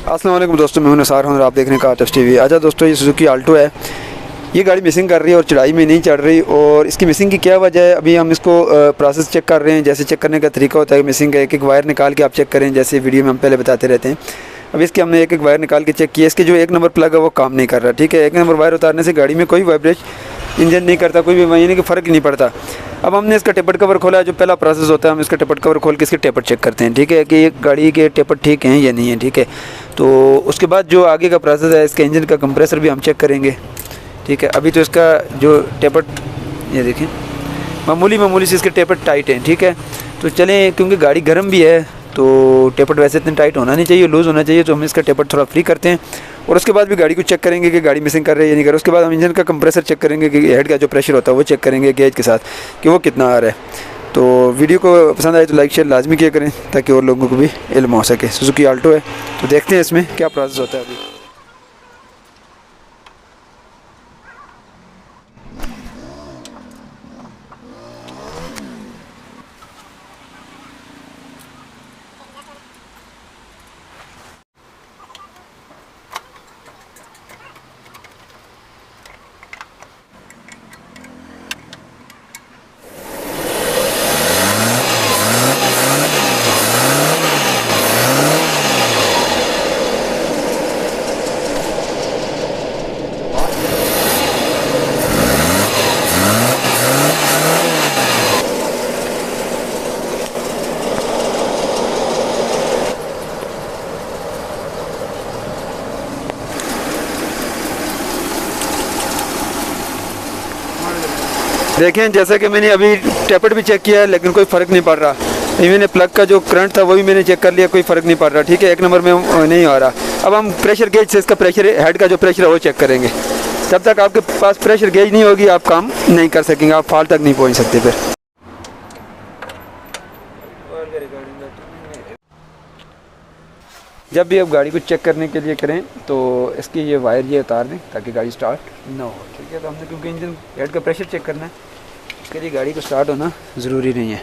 अस्सलाम वालेकुम दोस्तों, मैं हूं निसार और आप देख रहे हैं कार टिप्स टीवी। अच्छा दोस्तों, ये सुजुकी आल्टो है। ये गाड़ी मिसिंग कर रही है और चढ़ाई में नहीं चढ़ रही। और इसकी मिसिंग की क्या वजह है, अभी हम इसको प्रोसेस चेक कर रहे हैं। जैसे चेक करने का तरीका होता है, मिसिंग का एक एक वायर निकाल के आप चेक करें, जैसे वीडियो में हम पहले बताते रहते हैं। अब इसके हमने एक एक वायर निकाल के चेक किया। इसके जो 1 नंबर प्लग है वो काम नहीं कर रहा। ठीक है, 1 नंबर वायर उतारने से गाड़ी में कोई वाइब्रेशन इंजन नहीं करता, कोई भी यानी कि फ़र्क ही नहीं पड़ता। अब हमने इसका टेपर कवर खोला है। जो पहला प्रोसेस होता है, हम इसका टेपर कवर खोल के इसके टेपर चेक करते हैं। ठीक है, कि ये गाड़ी के टेपर ठीक हैं या नहीं है। ठीक है, तो उसके बाद जो आगे का प्रोसेस है, इसके इंजन का कंप्रेसर भी हम चेक करेंगे। ठीक है, अभी तो इसका जो टेपर ये देखें मामूली से इसके टेपर टाइट हैं। ठीक है, तो चलें, क्योंकि गाड़ी गर्म भी है तो टेपर वैसे इतने टाइट होना नहीं चाहिए, लूज़ होना चाहिए। तो हम इसका टेपर थोड़ा फ्री करते हैं और उसके बाद भी गाड़ी को चेक करेंगे कि गाड़ी मिसिंग कर रही है या नहीं कर रही। उसके बाद हम इंजन का कंप्रेसर चेक करेंगे कि हेड का जो प्रेशर होता है वो चेक करेंगे गेज के साथ कि वो कितना आ रहा है। तो वीडियो को पसंद आए तो लाइक शेयर लाजमी किया करें ताकि और लोगों को भी इल्म हो सके। सुजुकी आल्टो है, तो देखते हैं इसमें क्या प्रोसेस होता है अभी। देखें, जैसा कि मैंने अभी टेपर भी चेक किया है लेकिन कोई फ़र्क नहीं पड़ रहा। मैंने प्लग का जो करंट था वो भी मैंने चेक कर लिया, कोई फ़र्क नहीं पड़ रहा। ठीक है, 1 नंबर में नहीं आ रहा। अब हम प्रेशर गेज से इसका प्रेशर, हेड का जो प्रेशर है वो चेक करेंगे। जब तक आपके पास प्रेशर गेज नहीं होगी आप काम नहीं कर सकेंगे, आप फॉल्ट तक नहीं पहुँच सकते। फिर जब भी आप गाड़ी को चेक करने के लिए करें तो इसकी ये वायर ये उतार दें ताकि गाड़ी स्टार्ट ना हो। ठीक है, तो हमने क्योंकि इंजन हेड का प्रेशर चेक करना है, इसके लिए गाड़ी को स्टार्ट होना ज़रूरी नहीं है।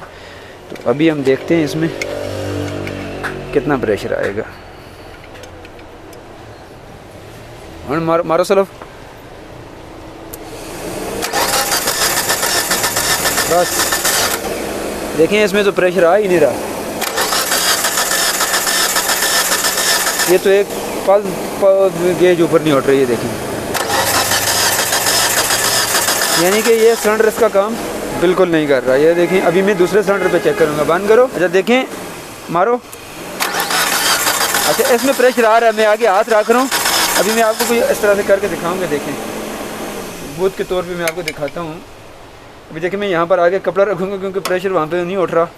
तो अभी हम देखते हैं इसमें कितना प्रेशर आएगा। और मारो सलफ, बस देखें इसमें तो प्रेशर आ ही नहीं रहा। ये तो एक पल गेज ऊपर नहीं उठ रही है, देखें। यानी कि ये सिलेंडर इसका काम बिल्कुल नहीं कर रहा। ये देखें, अभी मैं दूसरे सिलेंडर पे चेक करूँगा। बंद करो। अच्छा देखें, मारो। अच्छा, इसमें प्रेशर आ रहा है, मैं आगे हाथ रख रहा हूँ। अभी मैं आपको कोई इस तरह से करके दिखाऊँगा। देखें, बूथ के तौर पे मैं आपको दिखाता हूँ। अभी देखें, मैं यहाँ पर आगे कपड़ा रखूँगा क्योंकि प्रेशर वहाँ पे नहीं उठ रहा।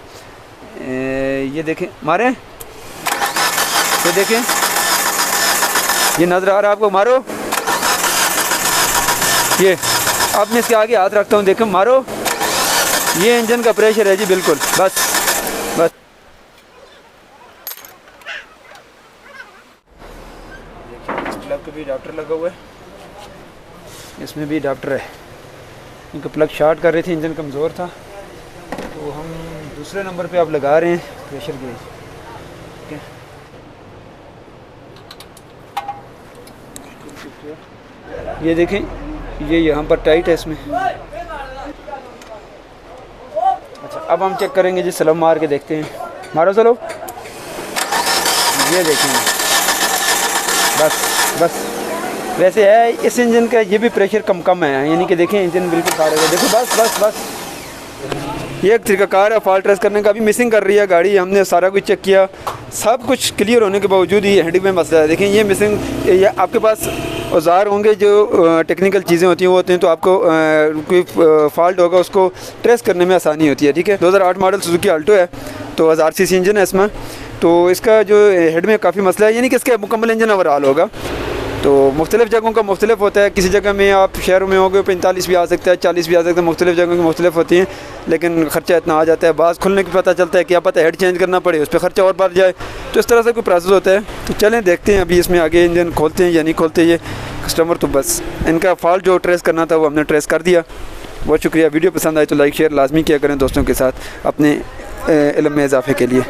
ये देखें, मारें, ये देखें, ये नज़र आ रहा है आपको, मारो। ये अब मैं इसके आगे हाथ रखता हूँ, देखो, मारो। ये इंजन का प्रेशर है जी, बिल्कुल। बस बस इस प्लग पे भी अडाप्टर लगा हुआ है, इसमें भी अडाप्टर है क्योंकि प्लग शॉर्ट कर रही थी, इंजन कमज़ोर था। तो हम दूसरे नंबर पे अब लगा रहे हैं प्रेशर गेज। ठीक है, ये देखें, ये यहाँ पर टाइट है इसमें। अच्छा, अब हम चेक करेंगे जी, स्लम मार के देखते हैं। मारो चलो, ये देखेंगे। बस बस वैसे है इस इंजन का ये भी प्रेशर कम है, यानी कि देखें इंजन बिल्कुल खारेगा है। देखो, बस बस बस ये एक तरीकाकार है फॉल्ट ट्रेस करने का। अभी मिसिंग कर रही है गाड़ी, हमने सारा कुछ चेक किया, सब कुछ क्लियर होने के बावजूद ही हेड में मसला है। देखें, ये मिसिंग, ये आपके पास औजार होंगे जो टेक्निकल चीज़ें होती हैं वो होती हैं, तो आपको कोई फॉल्ट होगा उसको ट्रेस करने में आसानी होती है। ठीक है, 2008 मॉडल सुजुकी आल्टो है, तो 1000 सीसी इंजन है इसमें। तो इसका जो हेड में काफ़ी मसला है, यानी कि इसका मुकम्मल इंजन ओवरऑल होगा। तो मुख्तलिफ़ जगहों का मुख्तलिफ होता है। किसी जगह में आप शहरों में होगे 45 भी आ सकता है, 40 भी आ सकता है, मुख्तलिफ़ जगहों की मुख्तलिफ होती हैं, लेकिन ख़र्चा इतना आ जाता है। बाज़ खुलने की पता चलता है, क्या पता हेड चेंज करना पड़े, उस पर ख़र्चा और बढ़ जाए। तो इस तरह से कोई प्रोसेस होता है। तो चलें देखते हैं अभी इसमें आगे इंजन खोलते हैं या नहीं खोलते ये कस्टमर। तो बस इनका फॉल्ट जो ट्रेस करना था वो हमने ट्रेस कर दिया। बहुत शुक्रिया। वीडियो पसंद आए तो लाइक शेयर लाजमी किया करें दोस्तों के साथ अपने इल्म में इजाफे के लिए।